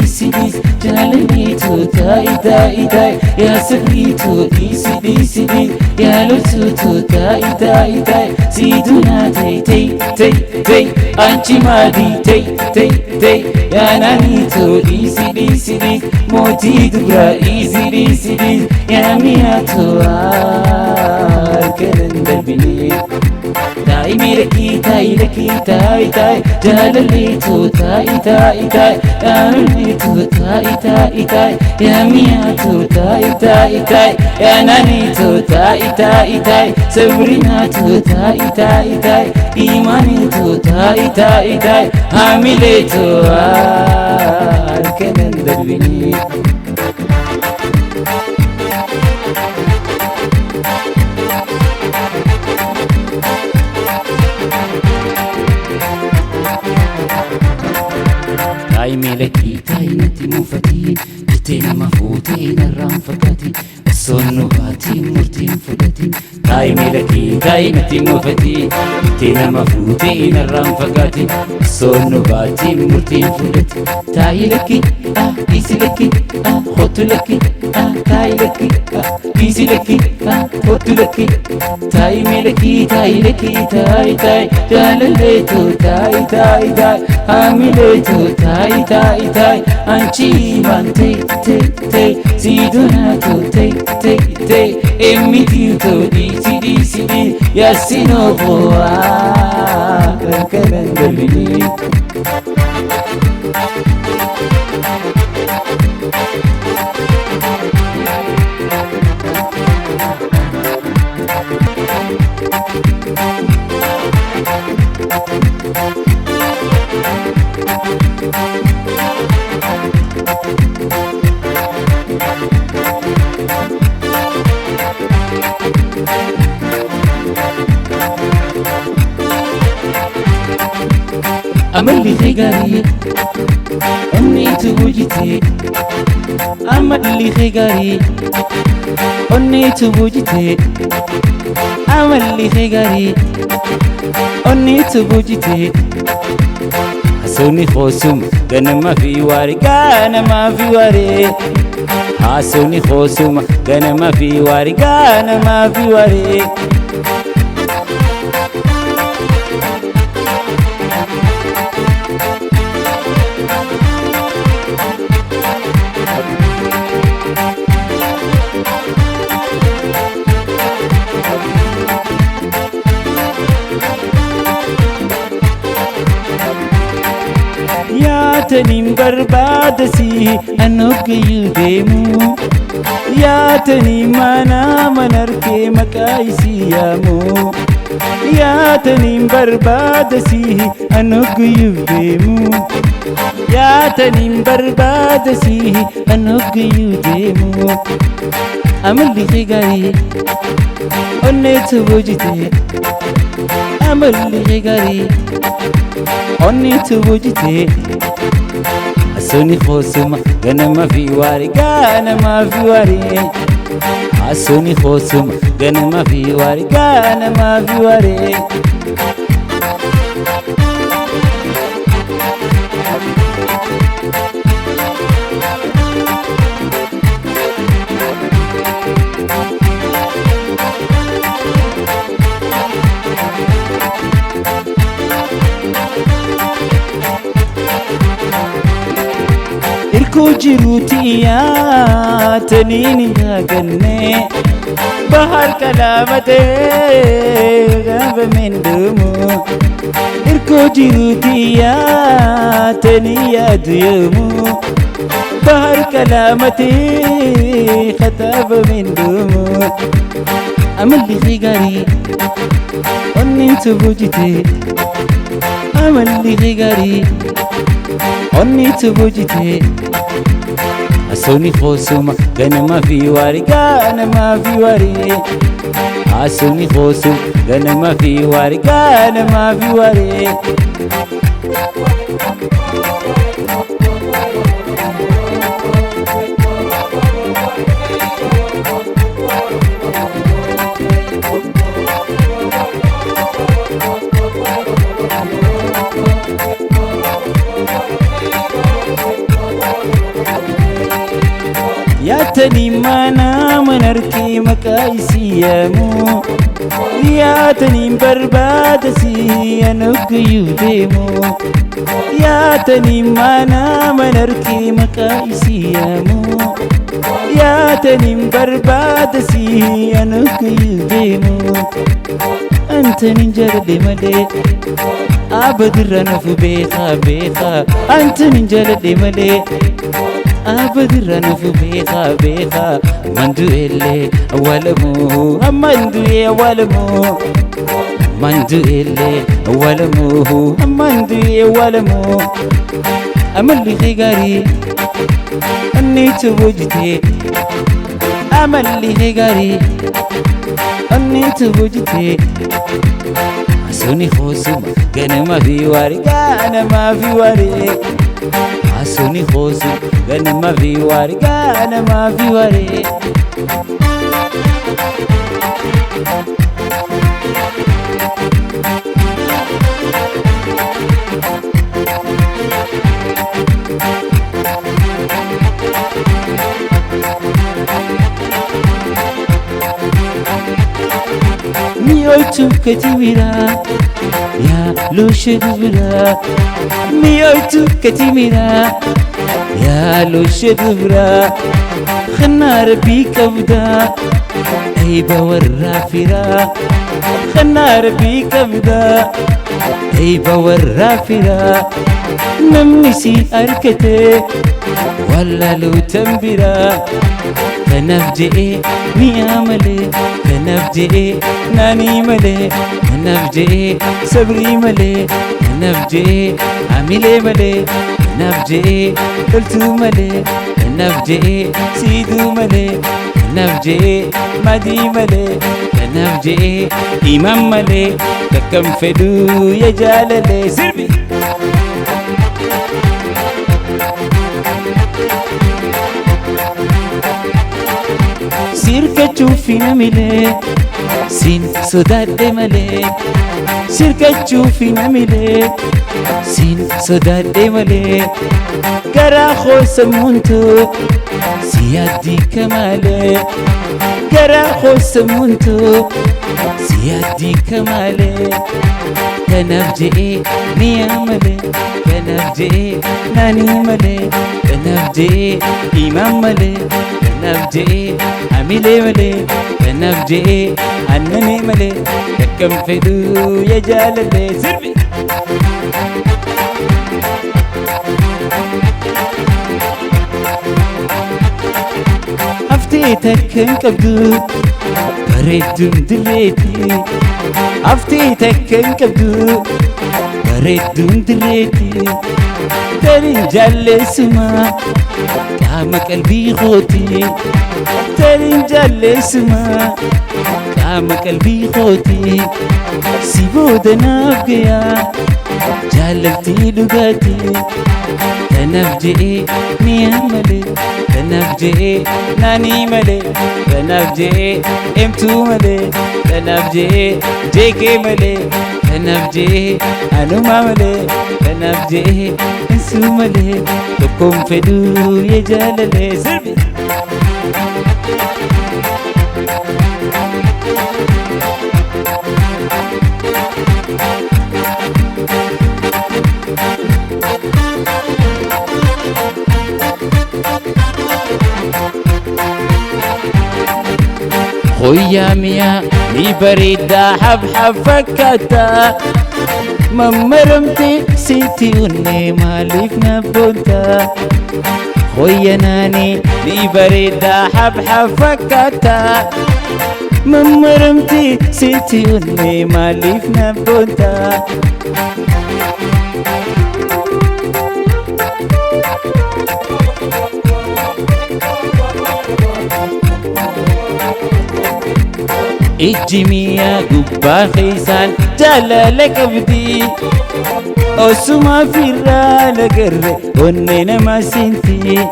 ECDs جلاليتو تاي تاي تاي يا سريتو ECDs يا لوتو تاي تاي تاي سيدنا تاي تاي تاي تاي أنتي مادي تاي تاي تاي يا نانيتو ECDs موتي دبرا ECDs يا مياتو كلن بني تاي ميركي تاي لكي تاي تاي جلاليتو تاي تاي تاي يا نانيتو تاي تاي تاي يا مياتو تاي تاي تاي يا نانيتو تاي تاي تاي سبريناتو تاي تاي تاي إيمانيتو تاي تاي تاي عامليتو كنن دربني تاي ملكي تاي نتي مفتي جتين مفوتين الرنفقتي الصنوباتي مرتين فقتي تاي ملكي تاي نتي مفتي جتين مفوتين الرنفقتي الصنوباتي مرتين فقتي تاي لكي إيسي لكي خط لكي تاي لكي إيسي لكي خط لكي تاي ملكي تاي لكي تاي تاي جلاليتو تاي تاي تاي عامليتو تاي تاي تاي أنتي من تي تي تي سيدوناتو تي تي تي إميتيتو ECDs يا سينوبو كلن دربني أملي خيغاري أني تبوجتي أملي خيغاري أني تبوجتي أملي خيغاري أني تبوجتي حسوني خوسم غن ما في واري غن ما في واري حسوني خوسم غن ما في واري غن ما في واري تنين بربادسي أنوك يديمو يا تنين مانا منركي مكايسي يامو يا تنين بربادسي أنوك يديمو يا تنين بربادسي أنوك يديمو أملي خيغاري أني تبوجتي أملي خيغاري أني تبوجتي حسوني خوسم غن ما في واري غن ما في واري حسوني خوسم غن ما في واري غن ما في واري كوجروتي يا تنين غني بحر كلامته غاب من دمو كوجروتي يا تنين يا ديمو بحر كلامته خطاب من دمو أملي خيغاري أني تبوجتي أملي خيغاري أني تبوجتي حسوني خوسم غن ما في واري غن ما في واري حسوني خوسم غن ما في واري غن ما في واري أنتني مانا منركي مكايسي يامو ياتني بربادسي أنوكيو ديمو ياتني مانا منركي مكايسي يامو ياتني بربادسي أنوكيو ديمو أنتني جلدي ملي أبدر نفو بيخا بيخا أنتني جلدي ملي أبدر نفو بيخا بيخا مندو إلي أولمو مندو إلي أولمو مندو إلي أولمو مندو إلي أولمو أمل لي خيغاري أني توجتي أمل لي خيغاري أني توجتي أسوني خوسم غنى ما في واري غنى ما في واري أسوني خوسم غنى ما في واري غنى ما في واري ميوتو كتيميرا يا لوش دبرا ميوتو كتيميرا يا لوش دبرا خنا ربي كبدا هيبة والرافرة خنا ربي كبدا هيبة والرافرة نمسي أركته ولا لو تنبرا كنفجئ مياملي كنفجئ ناني ملي كنفجئ صبري ملي كنفجئ عملي ملي كنفجئ قلتو ملي كنفجئ سيدو ملي كنفجئ مدي ملي كنفجئ إمام ملي ككم فدو يا جلالي سربي سيركا تشوفينا ملي سين سوداد ملي سيركا تشوفينا ملي سين سوداد ملي كرا خو سمونتو سيادي كمالي كرا خو سمونتو سيادي كمالي كنفجئ مياملي كنفجئ ناني ملي كنفجئ إمام ملي كنفجئ عملي ملي كنفجئ عنني ملي كم فدو يا جلالي سربي أفتيتك انكبدو بريدو مدليتي أفتيتك انكبدو بريدو مدليتي ترنجل سما كام قلبي خوتي ترنجل سما كام قلبي خوتي سيبود نافقيا جللتي لغاتي كنفجئ مياملي كنفجئ ناني ملي كنفجئ امتو ملي كنفجئ جيكي ملي كنفجئ انوما ملي كنفجئ انسو ملي تقوم فدو يا جلالي سربي خويا ميا مي بريدة حب حب فكتا ممرمتي سيتي وني ماليف نبوتا خويا ناني مي بريدة حب حب فكتا ممرمتي سيتي وني ماليف نبوتا إجميا قبا خيسان جلالك بدي أسمع في الرالقر وننا ما سنتي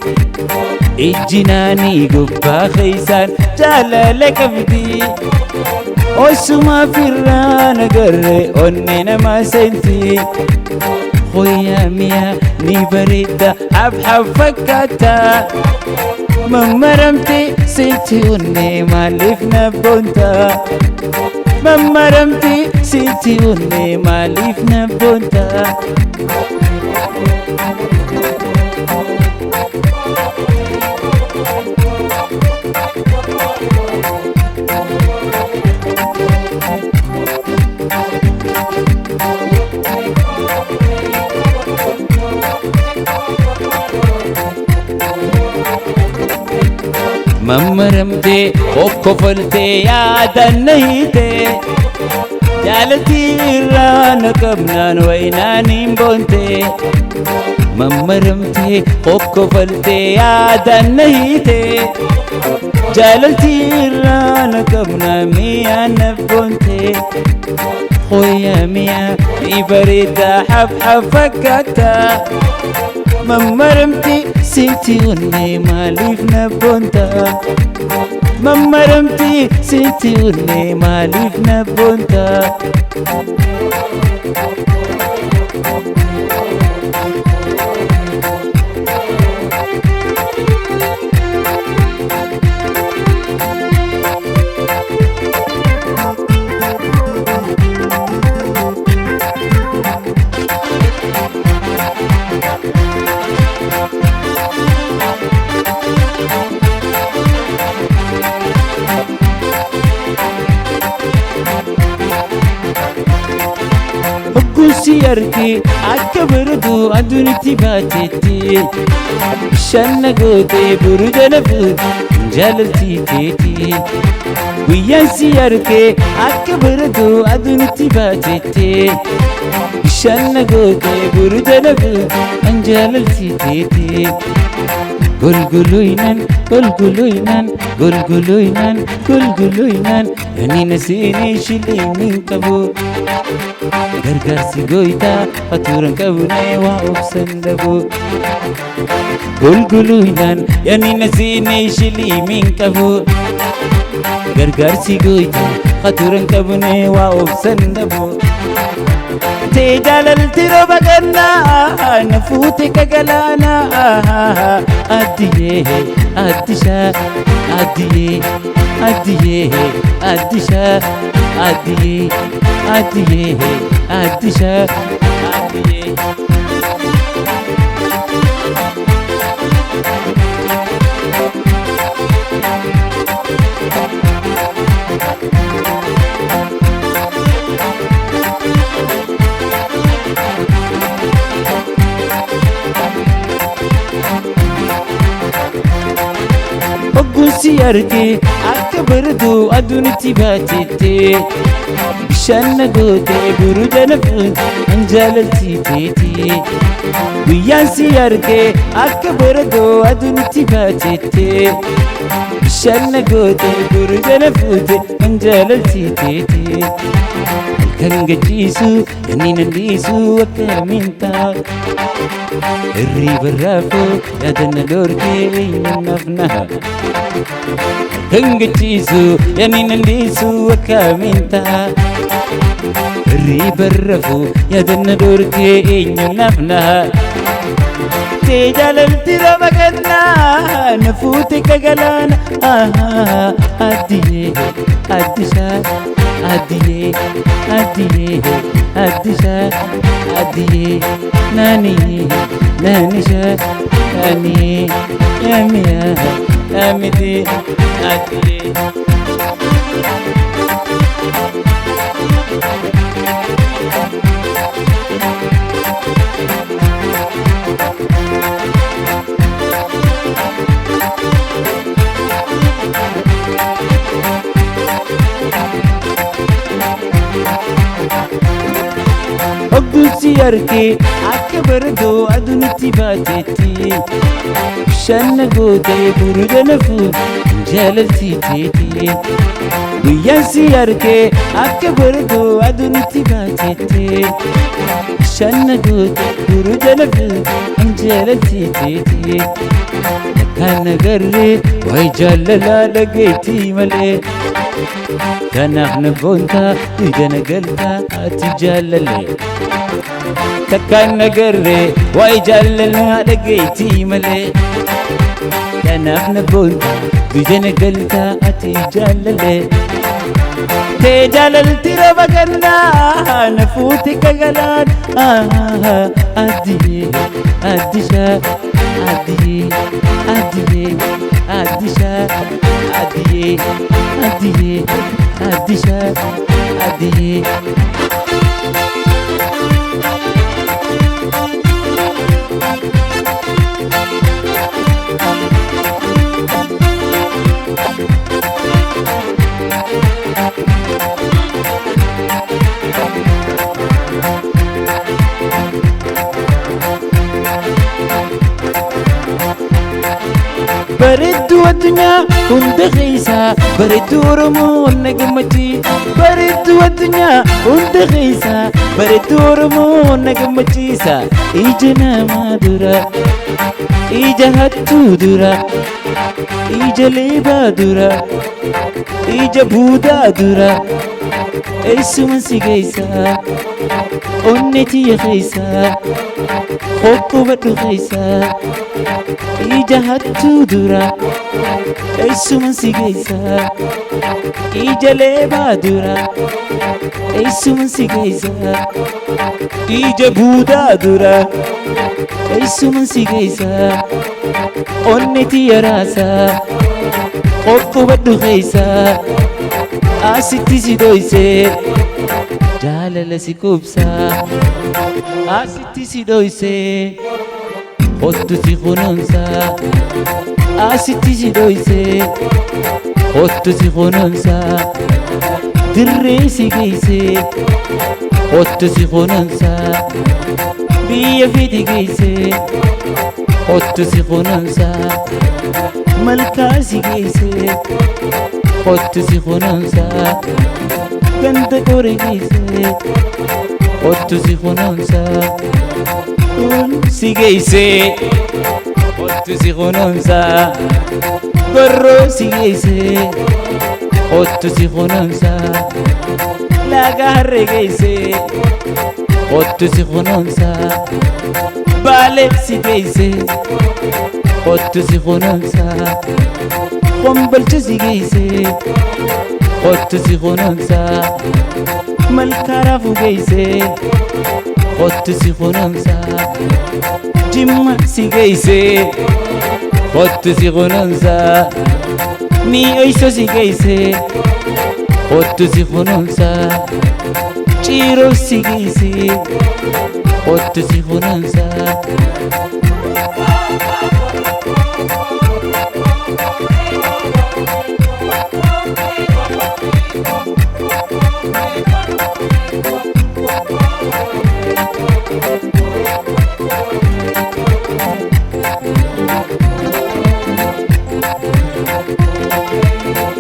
إجناني قبا خيسان جلالك بدي أسمع في الرالقر وننا ما سنتي خويا ميا ني بريدة حب حب فكتا mammaramte sitti unne maaliif nabboonta mammaramte sitti unne maaliif nabboonta mammaramte okkofolte yaadannayte jaalati irraa na qabnaan waynaan hin boonte mammaramte okkofolte yaadannayte jaalati irraa na qabnaan miyaan na boonte hoya miyaa ni bareeda xabxab fakkaata mammaramte sitti unne maaliif nabboonta mammaramte sitti unne maaliif nabboonta si arge akka baradu addunitti baatetti shanna goote buruja nafu jaalalti teeti guyyaan si arge akka baradu addunitti baatetti shanna goote buruja nafu jaalalti teeti golgoloinan golgoloinan golgoloinan golgoloinan ani nasini shilimin qabu gargaarsi goyta faturan qabne waa obsan dhabu golgoloinan ani nasini shilimin qabu gargaarsi goyta faturan qabne waa obsan dhabu te jaalalti roba ganna nafuute kagalana addiye addisha addiye addiye addisha addiye addiye addisha addiye si arge akka baradu addunitti baatetti shanna goote buruja nafu jaalalti teeti guyyaan si arge akka baradu addunitti baatetti shanna goote buruja nafu jaalalti teeti kan gachiisu inni nandiisu akka mintaa irri barraafoo yaadanna dhoorkee eenyunaafna kan gachiisu inni nandiisu akka mintaa irri barraafoo yaadanna dhoorkee eenyunaafna te jaalalti roba ganna nafuute kagalaana addiye addisha addiye addiye addisha addiye nani nanisha nani yamiya yamidi addiye si arge akka baradu addunitti baatetti shanna goote buruja nafu jaalalti teeti guyyaan si arge akka baradu addunitti baatetti shanna goote buruja nafu jaalalti teeti kan agarre way jaalala dhageetti malee kanaaf na boonta ijana galta ati jaalale takkaan nagarre way jaalala dhageetti malee anaaf na boonta guyyaana galtaa ati jaalale tee jaalalti roba gannaa na fuute kagalaan addiyee addishaa addiyee addiyee addishaa addiyee addiyee addishaa addiyee bareedduu addunyaa hunda keessaa bareedduu Oromoo na gammachiisa bareedduu addunyaa hunda keessaa bareedduu Oromoo na gammachiisa ija namaa dura ija hattuu dura ija leebaa dura ija buudaa dura eessuma si geessaa onnee tiyya keessaa qoqqobadhu keessaa ija hattuu dura eessuma si geessaa ija leebaa dura eessuma si geessaa ija buudaa dura eessuma si geessaa onnee tiyya raasaa qoqqobadhu keessaa asitti si dhoysee jaalala si qubsaa asitti si dhoysee ottu si kunuunsaa asitti si dhoysee ottu si kunuunsaa dirree si geessee ottu si kunuunsaa biyya fiti geessee ottu si kunuunsaa malkaa si geessee ottu si kunuunsaa ganda qore geessee ottu si kunuunsaa si geessee ottu si kunuunsaa gorroo si geessee ottu si kunuunsaa laga harree geessee ottu si kunuunsaa baalee si geessee ottu si kunuunsaa kombolcha si geessee ottu si kunuunsaa malkaa raafuu geessee ottu si kunuunsaa jimma si geessee ottu si kunuunsaa mi'eessoo si geessee ottu si kunuunsaa ciiroo si geessee ottu si kunuunsaa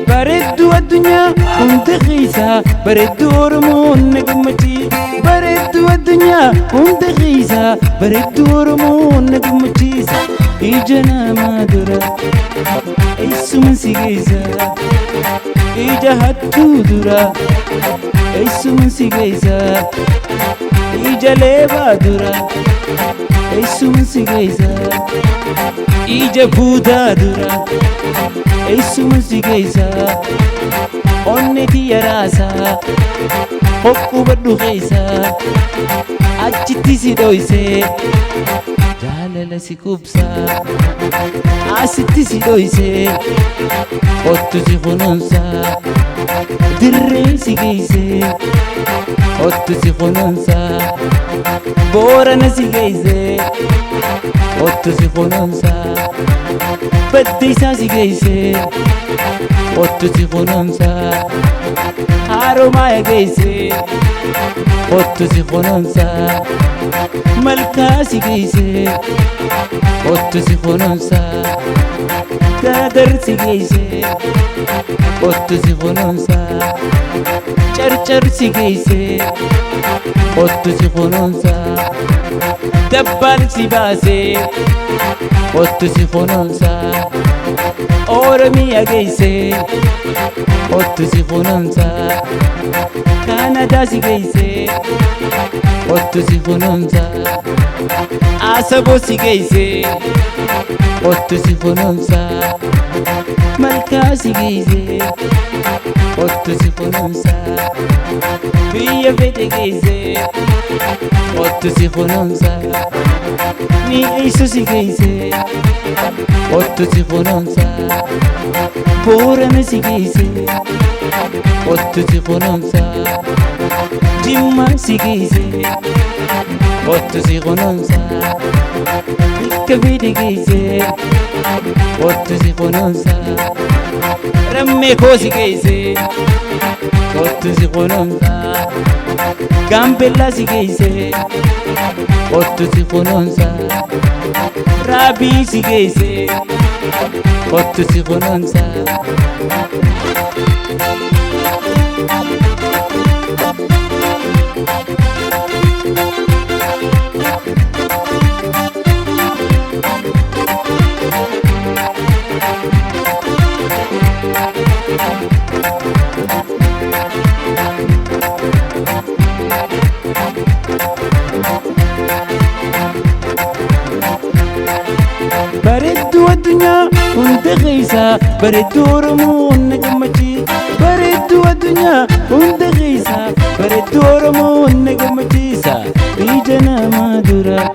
bareedduu addunyaa hunda keessaa bareedduu Oromoo na gammachiisa bareedduu addunyaa hunda keessaa bareedduu Oromoo na gammachiisa ija namaa dura eessuma si geessaa ija hattuu dura eessuma si geessaa ija leebaa dura eessuma si geessaa ija buudaa dura eessuma si geessaa onnee tiyya raasaa qoqqobadhu keessaa achitti si dhoysee jaalala si qubsaa asitti si dhoysee ottu si kunuunsaa dirree si geessee ottu si kunuunsaa boorana si geessee ottu si kunuunsaa baddeessaa si geessee ottu si kunuunsaa Haromaaya geessee ottu si kunuunsaa malkaa si geessee ottu si kunuunsaa daadar si geessee ottu si kunuunsaa carcar si geessee ottu si kunuunsaa dabbaan si baasee ottu si kunuunsaa Oromia geesse ottu si kunuunsa Kanadaa si geesse ottu si kunuunsa Asaboo si geesse ottu si kunuunsa Malkaa si geesse ottu si kunuunsa Biyya fedhe geesse ottu si kunuunsa Mi'eessu si geesse ottu si kunuunsa Boorana si geesse ottu si kunuunsa Jimma si geesse ottu si kunuunsa Bakka fedhe geesse ottu si kunuunsa Rammee koo si geesse ottu si kunuunsa Gaambellaa si geesse ottu si kunuunsa Raabii si geesse ottu si kunuunsa Bareedduu addunyaa hunda keessa bareedduu Oromoo na gammachiisa Bareedduu addunyaa hunda keessa bareedduu Oromoo na gammachiisa Ija namaa dura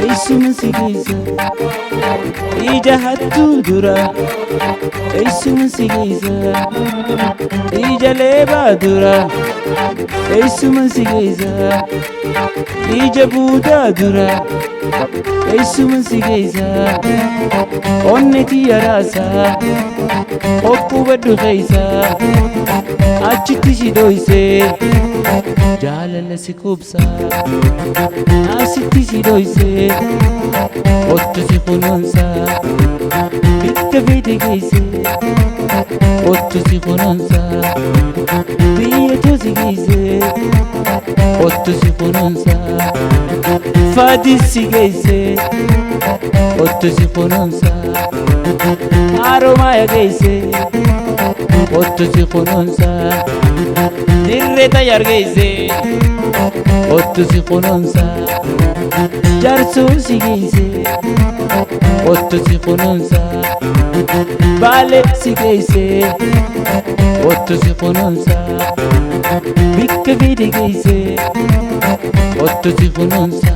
eessuma si geessa Ija hattuu dura eessuma si geessa Ija leebaa dura eessuma si geessa Ija buudaa dura eessuma si geessa Onneti yaraasa Okkubadhu keessa Achitti si dhoyse Jaalala si kubsa Asitti si dhoyse Ottu si kunuunsa Bakka fedhe geesse Ottu si kunuunsa Biyya too si geesse Ottu si kunuunsa Faadis si geesse ottu si kunuunsa Haromaaya geesse ottu si kunuunsa Dirree Xayyaar geesse ottu si kunuunsa Jaarsoo si geesse ottu si kunuunsa Baalee si geesse ottu si kunuunsa Bakka fedhe geesse ottu si kunuunsa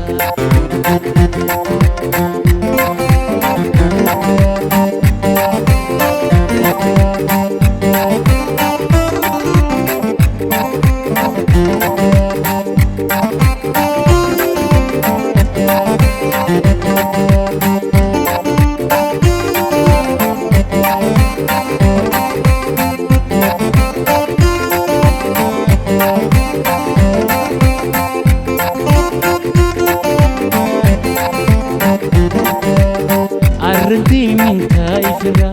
Arrantii mintaa ifira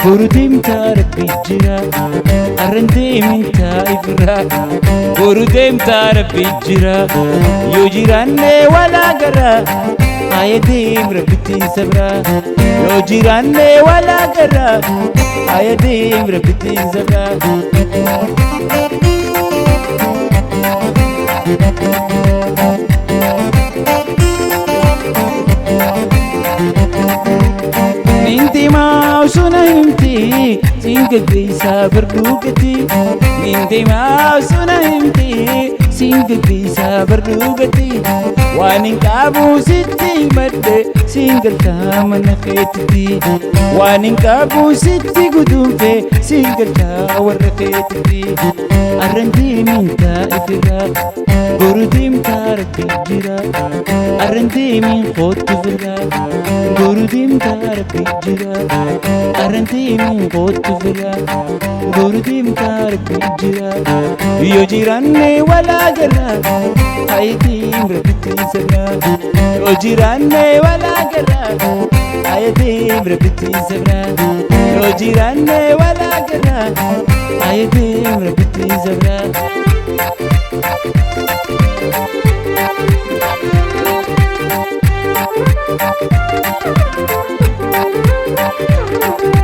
Borudeemtaa rabbi jira Arrantii mintaa ifira Borudeemtaa rabbi jira Yoo jiraanne walaa gara Ayadeem rabbitiin sabra Yoo jiraanne walaa gara Ayadeem rabbitiin sabra Ninti mausuna himti Singa geessa bardugati Ninti mausuna himti Singa geessa bardugati Waan hin qabu sitti madde Singaltaa mana keetiti Waan hin qabu sitti gudunfe Singaltaa warra keetiti Arrantii mintaa ifira Borudeemtaa rabbi jira Arrantii min kootu fira Borudeemtaa rabbi jira Arrantii min kootu fira Borudeemtaa rabbi jira Yoo jiraanne walaa gara Ayadeem rabbitiin sabra Yoo jiraanne walaa gara Ayadeem rabbitiin sabra Yoo jiraanne walaa gara Ayadeem rabbitiin sabra Thank you.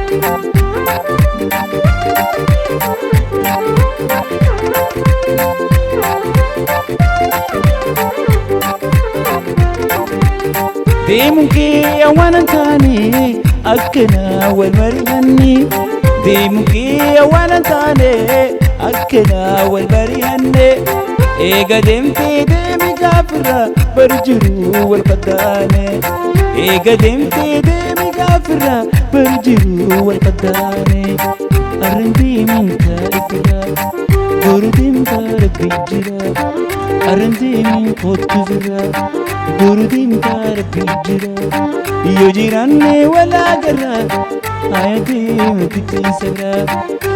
deemunkee waan taane akkanaa wal mari'anne deemunkee waan taane akkanaa wal mari'anne eega deemtee deemi gaafirra barjiru wal qaddaane eega deemtee deemi gaafirra barjiru wal qaddaane arran deemin taa'eera boru deemta rabbi jira arran deemin kottu jira boru deemta rabbi jira yoo jiraanne walaa garra haa deema bittinsara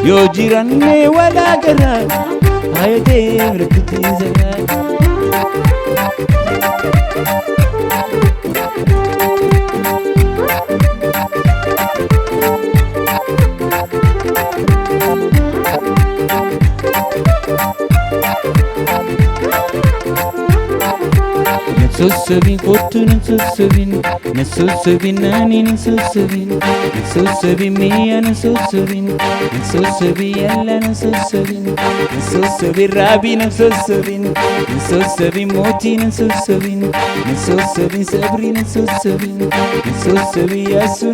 yoo jiraanne walaa garra haa deema bittinsara Nasusabin kotu nasusabin nani nasusabin miya nasusabin yalla nasusabin rabi nasusabin moti nasusabin sabri nasusabin yasu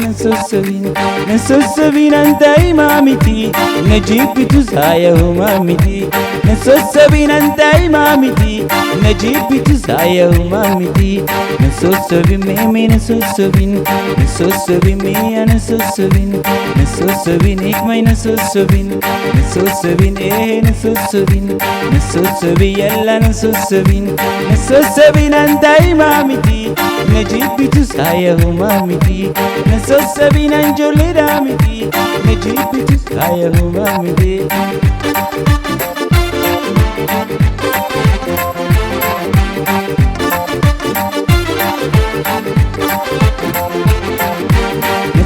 nasusabin anta imamiti najibitu saya humamiti nasusabin anta imamiti najibitu saya humamiti nasusabin mimi nasusabin miya nasusabin ikmay nasusabin nasusabin yalla nasusabin anta imamiti najibitu saya humamiti nasusabin anjoledamiti najibitu saya humamiti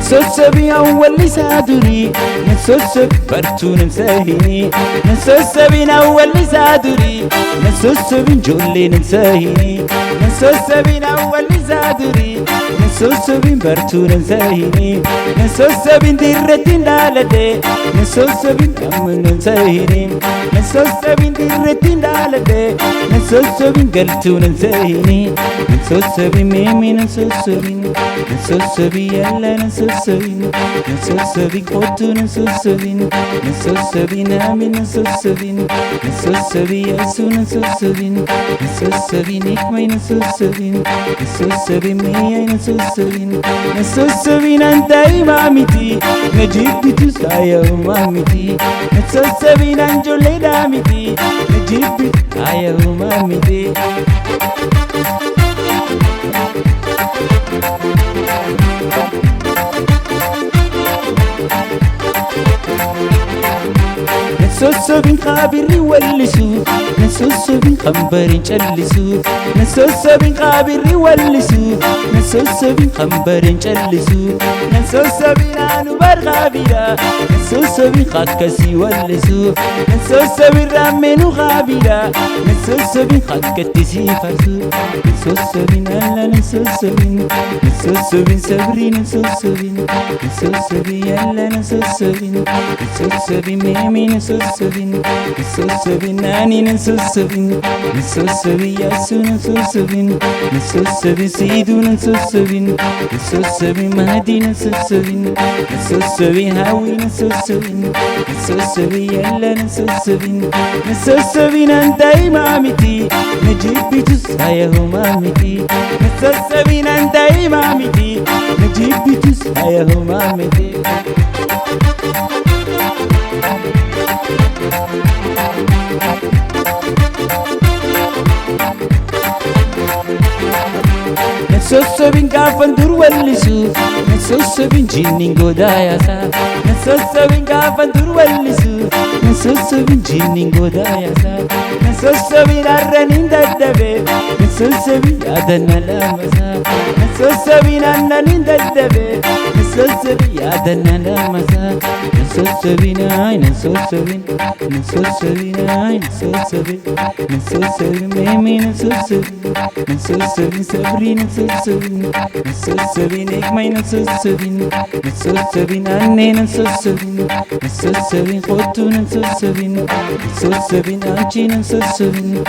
نسوسبي أول سادري نسوسب برتون مساهيني نسوسبي أول سادري نسوسبي جولي نساهيني نسوسبي أول سادري نسوسبي برتون مساهيني نسوسبي درتين دالدي نسوسبي أمن مساهيني نسوسبي درتين دالدي نسوسبي قلتون مساهيني نسوسبي ميمي نسوسبي يلا نسوسبي kotu nasusabin nami nasusabin yasu nasusabin ikmay nasusabin miya nasusabin anta imamiti najibitu saya humamiti nasusabin anjoledamiti najibitu saya humamiti نسوسبين خابري ولسو نسوسبين خمبرين جلسو نسوسبين خابري ولسو نسوسبين خمبرين جلسو نسوسبين أنو برغابيرا نسوسبين خاتكسي ولسو نسوسبين رامنو غابيرا نسوسبين خاتكتسي فرسو نسوسبين ألا نسوسبين صبري نسوسبين يلا نسوسبين ميمي نسوسبين ناني نسوسبين ياسو نسوسبين سيدو نسوسبين مهدي نسوسبين هاوي نسوسبين يلا نسوسبين أنت إمامتي نجيبتو سايا همامتي نسوسبين أنت إمامتي نجيبتو سايا همامتي نسوسبين كافن دور ولسو نسوسبين جينين غوداياسا نسوسبين كافن دور ولسو نسوسبين جينين غوداياسا نسوسبين أرنين ددبي نسوسبين يادنا لامسا نسوسبين أننين ددبي نسوسبين يادنا لامسا نسوسبين آي نسوسبين آي نسوسبين ميمي نسوسبين صبري نسوسبين إكماي نسوسبين أني نسوسبين خوتو نسوسبين أنشي نسوسبين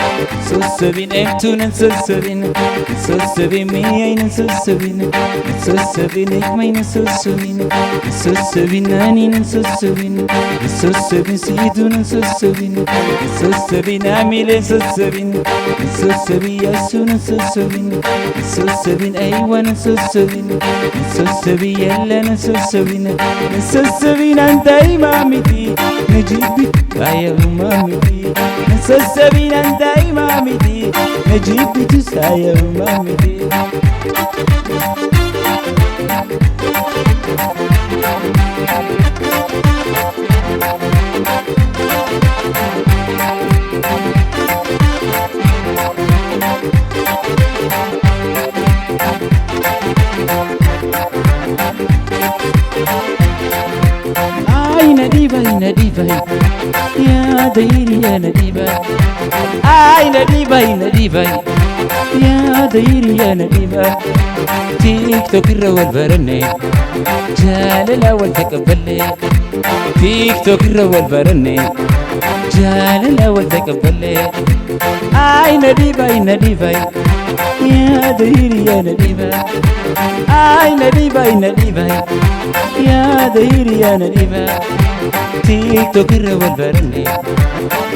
إبتو نسوسبين مياي نسوسبين نسوسبين نسوسبين إكمي نسوسبين نسوسبين أني نسوسبين نسوسبين سيدو نسوسبين نسوسبين أميل نسوسبين نسوسبين يسو نسوسبين نسوسبين أيوة نسوسبين نسوسبين يلا نسوسبين نسوسبين أنت إمامتي نجيبك يا أمامتي نسوسبين أنت إمامتي نجيبك تسعى يا أمامتي نديبة يا ديري يا نديبة نديبة يا ديري يا نديبة تيك توك الروال برني جال الأول تقبلي تيك توك الروال برني جال الأول تقبلي نديبة يا ديري يا نديبة نديبة يا ديري يا نديبة تيك توك الروال برني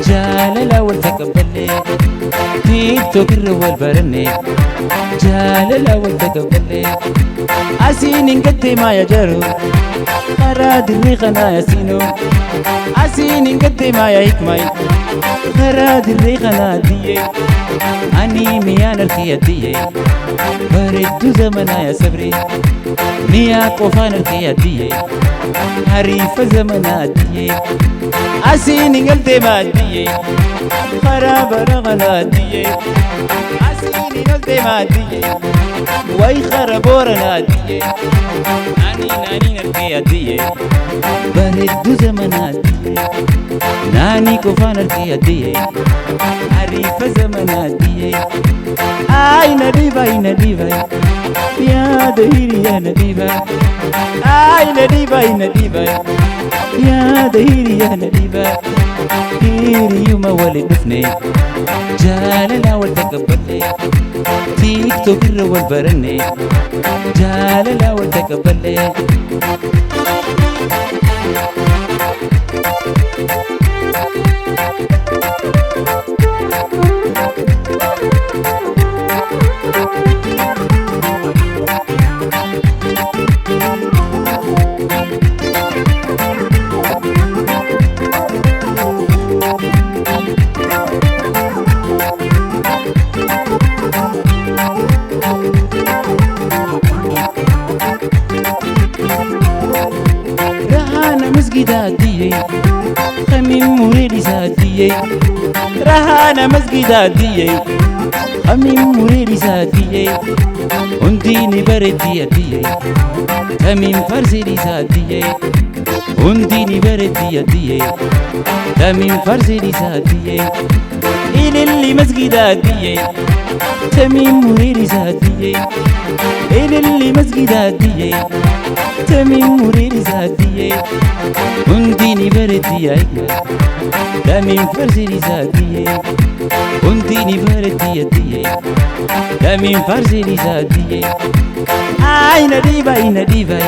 جال الأول تقبلي تيك توك الروال برني جال الأول تقبلي أسين قد ما يجرو أراد الريخنا يسينو أسين قد ما يكمي أراد الريخنا دي أني ميان الكيادية برد زمنا يا صبري ميا قفان الكيادية حريف زمنا دي أسين قلت ما دي خراب رغنا دي أسين قلت ما دي وي خربورنا دي ناني الكيادية برد زمنا دي ناني قفان الكيادية حريف زمنا دي نديبة يا دهيري يا نديبة نديبة يا دهيري يا نديبة ديري يوم ولد دفني جال الأول تقبلي تيك توك الروال برني جال الأول تقبلي مسجداتي خمين مريدي ساتي رهانا مسجداتي خمين مريدي ساتي هنديني بردي أدي خمين فرسي ساتي هنديني بردي أدي خمين فرسي ساتي إلى اللي مسجداتي خمين مريدي ساتي إلى اللي مسجداتي تمين مريد زادية هنديني بردي أيكما تمين فرسي زادية هنديني بردي أدية تمين فرسي زادية نديبة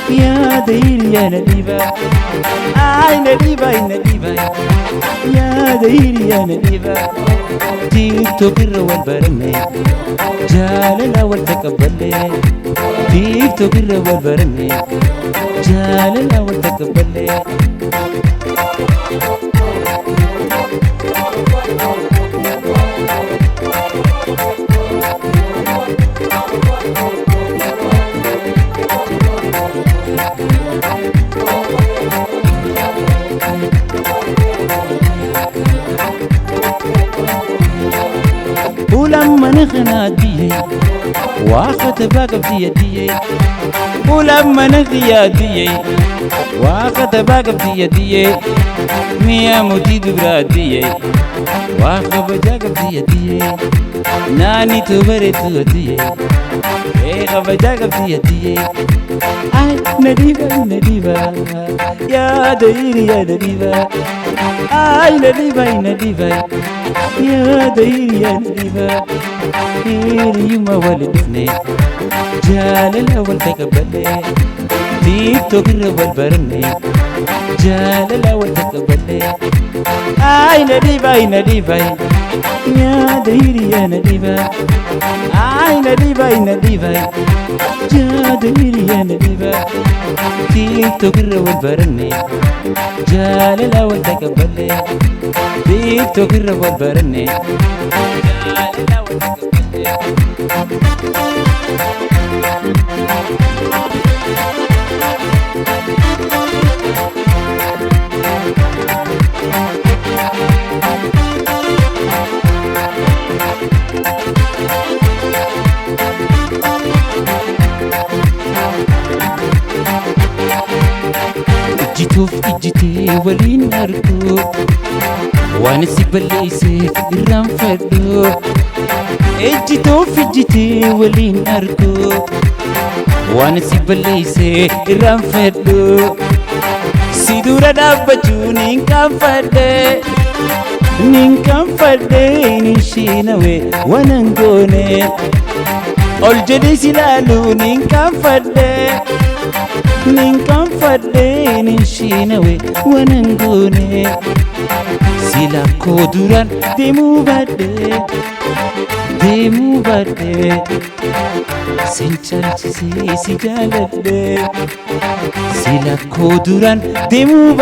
يا ديري يا نديبة نديبة يا ديري يا نديبة تيك توك الروال برني جال الأول تقبلي تيك توك الروال برني جال الأول تقبلي ولما نخنا ديه واخد باقب ديه ولما نخيا ديه واخد باقب ديه ميا مجيد براديه واخد باقب ديه ناني تبرد ديه قبدا قبدي يدي اي نديبة نديبة يا دايري يا نديبة اي نديبة نديبة يا دايري يا نديبة هيري يما والدفني جال الأول تقبلني تيك توك الرول برني جال الأول تقبلني اي نديبة اي نديبة يا دايري يا نديبة اي نديبة اي نديبة يا دايري يا نديبة تيك توك الرول برني جال الأول تقبلني تيك توك الرول برني جال الأول تقبلني جيتو في اجتي ولين اركو وانا سيبليسي الرام فدو اجتو في اجتي ولين اركو وانا سيبليسي الرام فدو سيدورا دابجو نين كان فدي نشينوي وننغوني الجدي سلالو نين كان فدي نشينوي وننغوني سلا كودوران ديمو بدي سنچالچي سجالدي سلا كودوران ديمو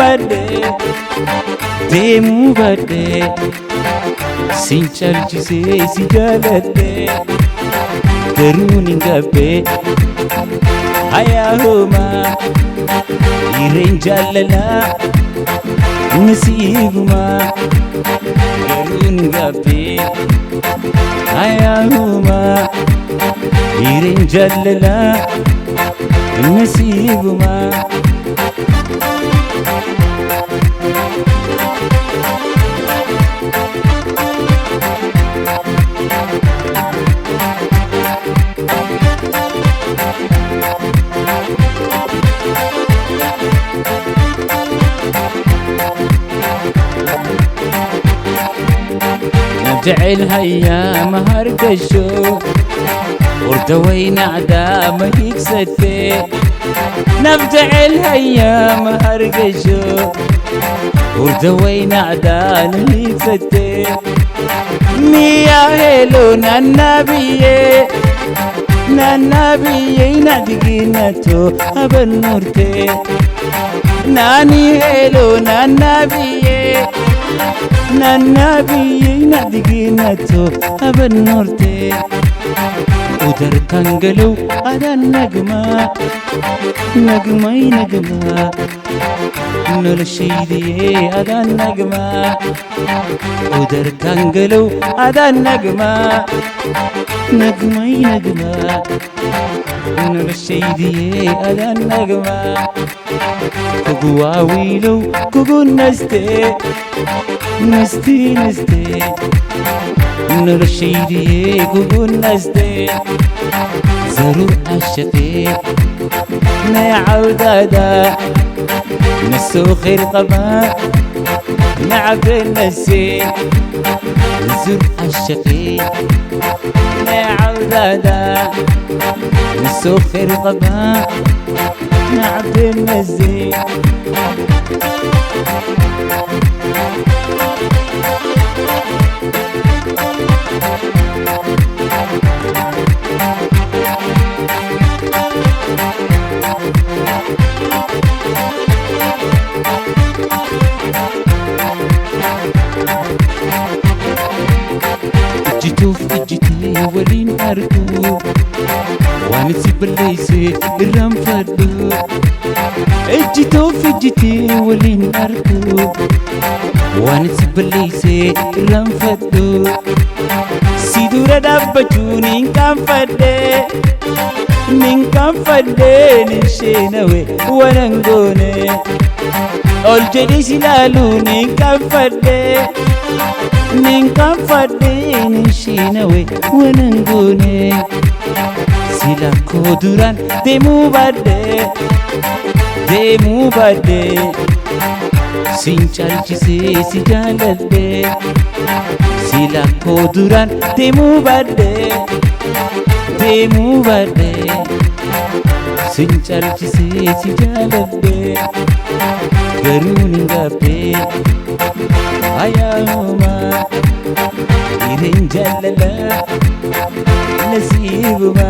بدي سنچالچي سجالدي دروني غبي هياهما يرنجاللا نسيبما دروني غبي هياهما يرنجاللا نسيبما نرجع الهيا مهرقشو وردوين عدام يكسدي نرجع الهيا مهرقشو وردوين عدام يكسدي ميا هيلو نانابيه نادقيناتو هبل نورتي ناني هيلو نانابيه نادقيناتو هبل نورتي ودر كانجلو هذا النجمة نجمة نرشيدي هذا النجمة ودر كانجلو هذا النجمة نجمة نرشيدي هذا النجمة كوكواويلو كوكو نستي نرشيدي كوكو نستي زرور عشقي نعود هذا نسو خير قما نعبد النسي زرور عشقي نعود هذا نسو خير قما نعبد النسي جيتو في اجتي ولين اركو وانا سيبليسي الرام فدو اجتو في اجتي ولين اركو وانا سيبليسي الرام فدو سيدورا دابجو نين كان فدي نشينوي وننغوني الجدي سلالو نين كان فدي نشينوي وننغوني sila koo duraan deemuu baadhee sin caalchisee si jaaladhee sila koo duraan deemuu baadhee sin caalchisee si jaaladhee garuu hin gaabbee ayyaanuma hireen jaalalaa nasiibuma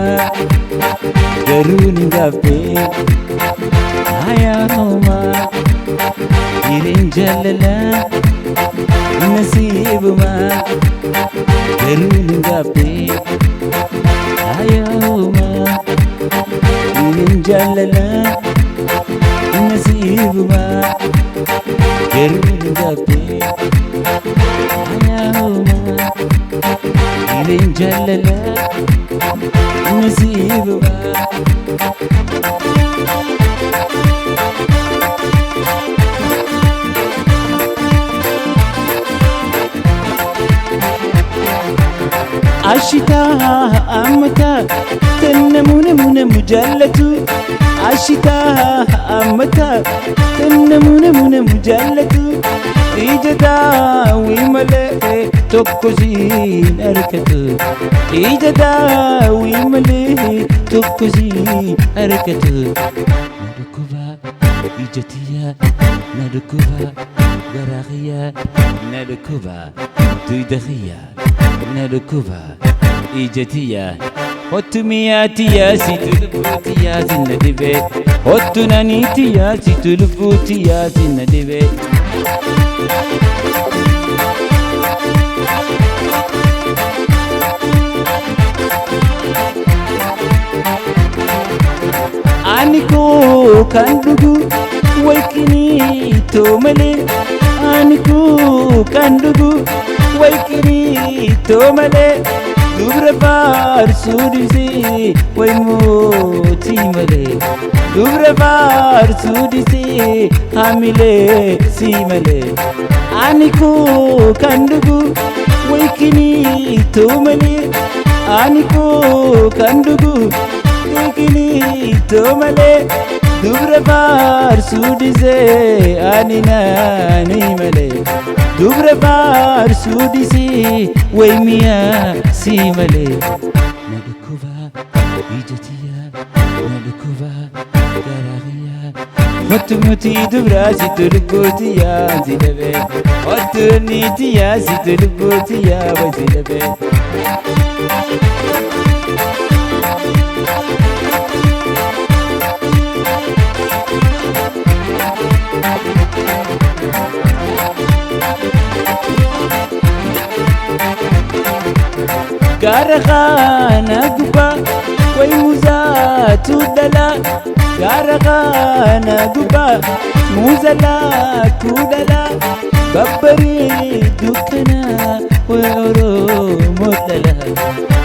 garuu hin gaabbee ayyaanuma hireen jaalalaa nasiibuma garuu hin gaabbee ayyaanuma hireen jaalalaa nasiibuma garuu hin gaabbee ayyaanuma hireen jaalalaa nasiibuma. Ashitaa ammataa tannamuuna mujallatu Ashitaa ammataa tannamuuna mujallatu ija daawwii malee tokko siin argatu ija daawwii malee tokko siin argatu nadukuba ija tiyyaa nadukuba garaa kiyyaa nadukuba duyda kiyyaa nadukuba ija tiyyaa Hottu miyaa tiyyaa situ lubbuu tiyyaa sinna dhibee Hottu nanii tiyyaa situ lubbuu tiyyaa sinna dhibee Ani koo kan dhugu waykinii too malee Ani koo kan dhugu waykinii too malee Dubra faarsuu dibsee way mootii malee Dubra faarsuu dibsee hamilee si malee Ani koo kan dhugu waykinii too malee Ani koo kan dhugu waykinii too malee Dubra faarsuu dibsee ani naanii malee Dubra faarsuu dibsee way miyaa si malee nadukuba ija tiyyaa nadukuba garaa kiyyaa Hottu mutii dubraa situ lubbuu tiyyaa si dhabee Hottu nii tiyyaa situ lubbuu tiyyaa way si dhabee Gara kana guba way muzaatu dhala Gara kana guba muzalaatu dhala Babbaree dukkana way Oromoo dhala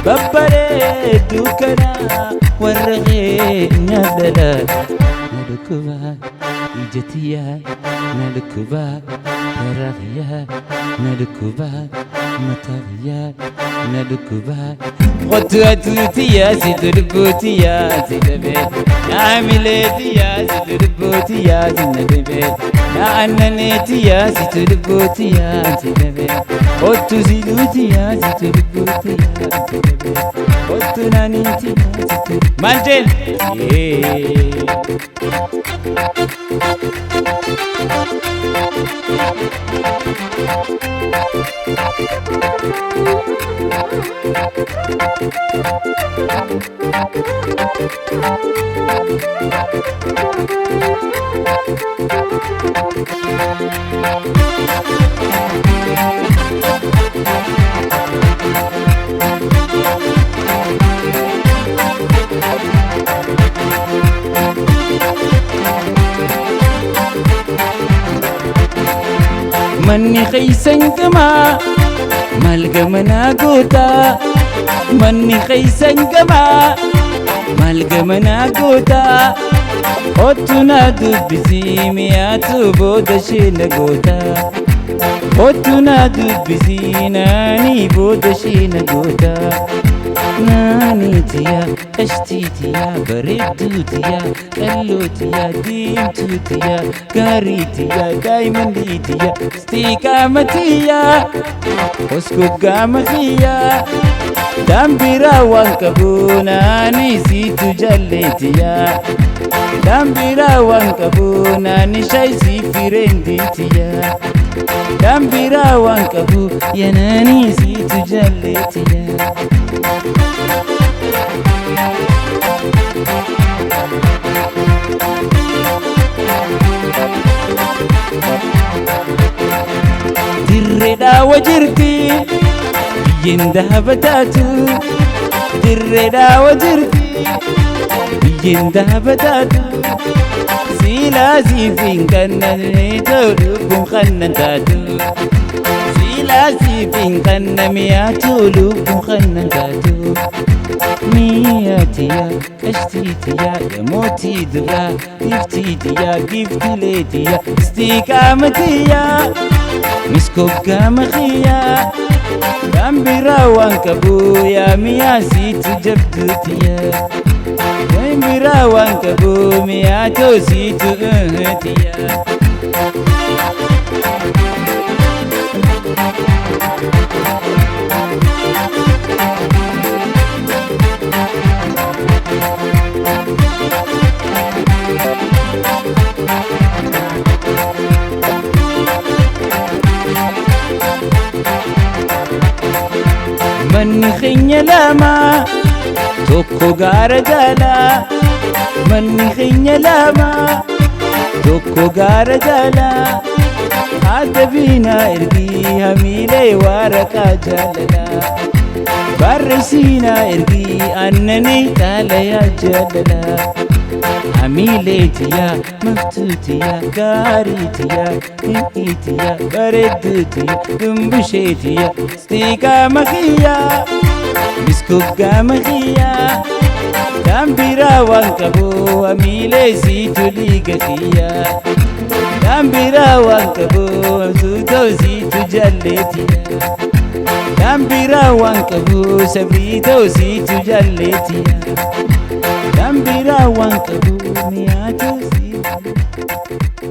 Babbaree dukkana warra keenya dhala Nadukuba ija tiyyaa nadukuba garaa kiyyaa nadukuba mataa kiyyaa nadukuba Hottu tiyyaa situ lubbuu tiyyaa si dhabee Naamilee tiyyaa situ lubbuu tiyyaa sinna dhibee Naannanee tiyyaa situ lubbuu tiyyaa si dhabee Hottu siduu tiyyaa situ lubbuu tiyyaa si dhabee Hottu naanii tiyyaa situ Manjeel Manni keeysan gamaa maal gamanaa gootaa Manni keeysan gamaa maal gamanaa gootaa Hottu na dubbisii mi'aatu booda ishee na gootaa Hottu na dubbisii naanii booda ishee na gootaa naanitiya qashtiitiya bareedduutiya qal'ootiya diimtuutiya gaariitiya daa'imandiitiya istiiqaamatiya hoskuggaamatiya dambiraa waan qabu naani siitu jalleetiya dambiraa waan qabu naani shaayisii firendiitiya dambiraa waan qabu yanaani siitu jalleetiya dirreedhaa wajirti biyyin dahabataatu dirreedhaa wajirti biyyin dahabataatu silaa siif hin qannamne ta'u lubbuun qannan taatu silaa siif hin qannamiyaa ta'u lubbuun qannan taatu miyaatiya qashtiitiya yamootii duraa giftiitiya giftileetiya istiiqaamatiya miskoggaamaqiya dambiraa waan qabu yaa miyaa siitu jabduutiya dambiraa waan qabu miyaa ta'u siitu tiya manni keenya lama tokko gaara jala manni keenya lama tokko gaara jala haadha biinaa ergii hamiilee waaraqaa jaalala barreessiinaa ergii annanii dhaalayaa jaalala hamiileetiya maftuutiya gaariitiya hidhiitiya bareedduutiya dumbusheetiya istiiqaamaqiya miskuggaamaqiya dambiraa waan qabu hamiilee siitu liigatiya dambiraa waan qabu maftuutoo siitu jalleetiya dambiraa waan qabu sabriitoo siitu jalleetiya dambiraa waan qabu miyaa ta'u siitu